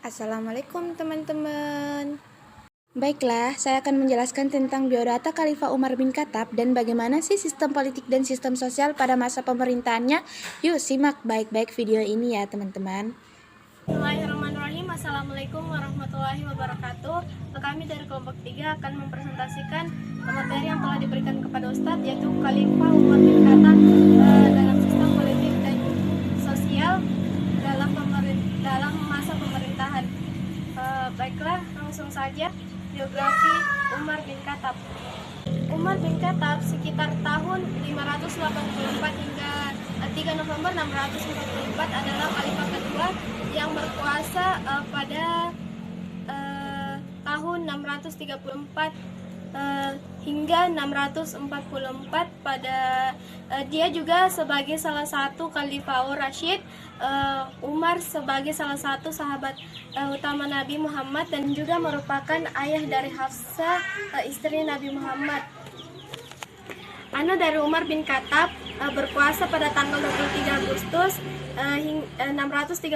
Assalamualaikum teman-teman. Baiklah, saya akan menjelaskan tentang biodata Khalifah Umar bin Khattab dan bagaimana sih sistem politik dan sistem sosial pada masa pemerintahannya. Yuk simak baik-baik video ini ya teman-teman. Bismillahirrahmanirrahim. Assalamualaikum warahmatullahi wabarakatuh. Kami dari kelompok 3 akan mempresentasikan materi yang telah diberikan kepada Ustadz, yaitu Khalifah Umar bin Khattab dalam sistem politik dan sosial dalam masa pemerintahan. Baiklah, langsung saja biografi Umar bin Khattab. Umar bin Khattab sekitar tahun 584 hingga 3 November 644 adalah khalifah kedua yang berkuasa pada tahun 634 hingga 644 pada dia juga sebagai salah satu Khalifaur Rasyid, Umar sebagai salah satu sahabat utama Nabi Muhammad dan juga merupakan ayah dari Hafsah, istri Nabi Muhammad. Dari Umar bin Khattab berkuasa pada tanggal 23 Agustus 634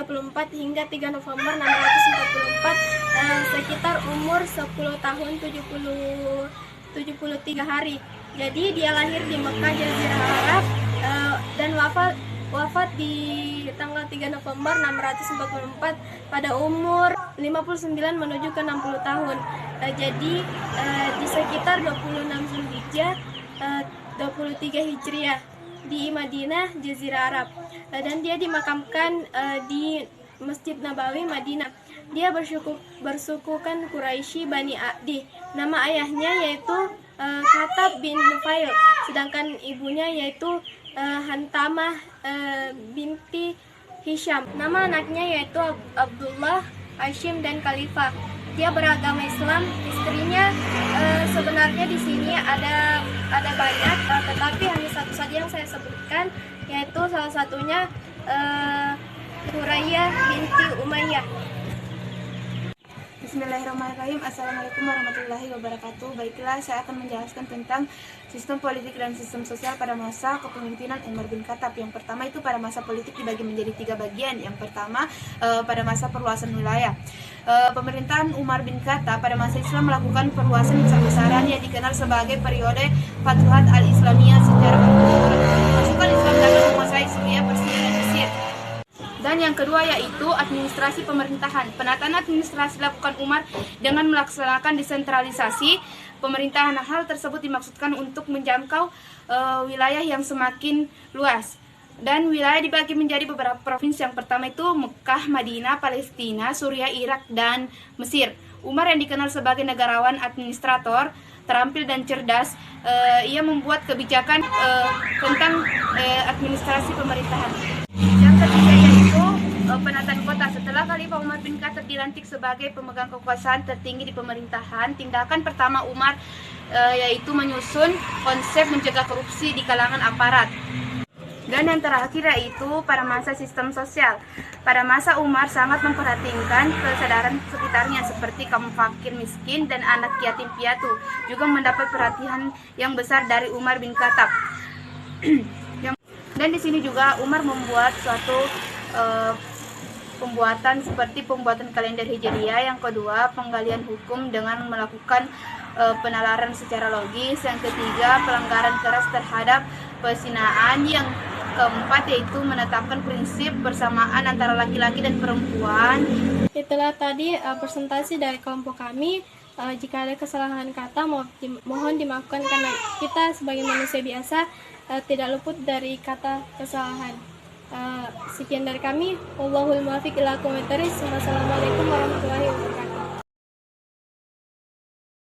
hingga 3 November 644, sekitar umur 10 tahun 73 hari. Jadi dia lahir di Mekah, Jazirah Arab, dan wafat di tanggal 3 November 644 pada umur 59 menuju ke 60 tahun. Jadi di sekitar 26 Zulhijjah 23 Hijriah di Madinah, Jazirah Arab, dan dia dimakamkan di Masjid Nabawi, Madinah. Dia bersukukan Quraisy Bani Adi. Nama ayahnya yaitu Khattab bin Nufail, sedangkan ibunya yaitu Hantamah binti Hisham. Nama anaknya yaitu Abdullah, Hashim, dan Khalifah. Dia beragama Islam. Istrinya sebenarnya di sini ada banyak, tetapi hanya satu saja yang saya sebutkan, yaitu salah satunya Hurayyah binti Umayyah. Bismillahirrahmanirrahim. Assalamualaikum warahmatullahi wabarakatuh. Baiklah, saya akan menjelaskan tentang sistem politik dan sistem sosial pada masa kepemimpinan Umar bin Khattab. Yang pertama itu pada masa politik dibagi menjadi 3 bagian. Yang pertama pada masa perluasan wilayah. Pemerintahan Umar bin Khattab pada masa Islam melakukan perluasan besar-besaran yang dikenal sebagai periode Futuhat al-Islamiyah secara berturut-turut. Pasukan Islam dapat menguasai Suriah, Persia, dan Mesir. Dan yang kedua yaitu administrasi pemerintahan. Penataan administrasi dilakukan Umar dengan melaksanakan desentralisasi pemerintahan. Hal tersebut dimaksudkan untuk menjangkau wilayah yang semakin luas. Dan wilayah dibagi menjadi beberapa provinsi. Yang pertama itu Mekah, Madinah, Palestina, Suriah, Irak, dan Mesir. Umar yang dikenal sebagai negarawan administrator, terampil dan cerdas, ia membuat kebijakan tentang administrasi pemerintahan. Yang ketiga yaitu penataan kota. Setelah Khalifah Umar bin Khattab dilantik sebagai pemegang kekuasaan tertinggi di pemerintahan, tindakan pertama Umar yaitu menyusun konsep mencegah korupsi di kalangan aparat. Dan yang terakhir yaitu pada masa sistem sosial. Pada masa Umar sangat memperhatikan kesadaran sekitarnya seperti kaum fakir miskin dan anak yatim piatu. Juga mendapat perhatian yang besar dari Umar bin Khattab. Dan di sini juga Umar membuat suatu pembuatan seperti pembuatan kalender Hijriah. Yang kedua, penggalian hukum dengan melakukan penalaran secara logis. Yang ketiga, pelanggaran keras terhadap perzinaan. Yang keempat yaitu menetapkan prinsip persamaan antara laki-laki dan perempuan. Itulah tadi presentasi dari kelompok kami. Jika ada kesalahan kata mohon dimaafkan karena kita sebagai manusia biasa tidak luput dari kata kesalahan. Sekian dari kami. Wallahul muwaffiq ila aqwamit thoriq. Wassalamualaikum warahmatullahi wabarakatuh.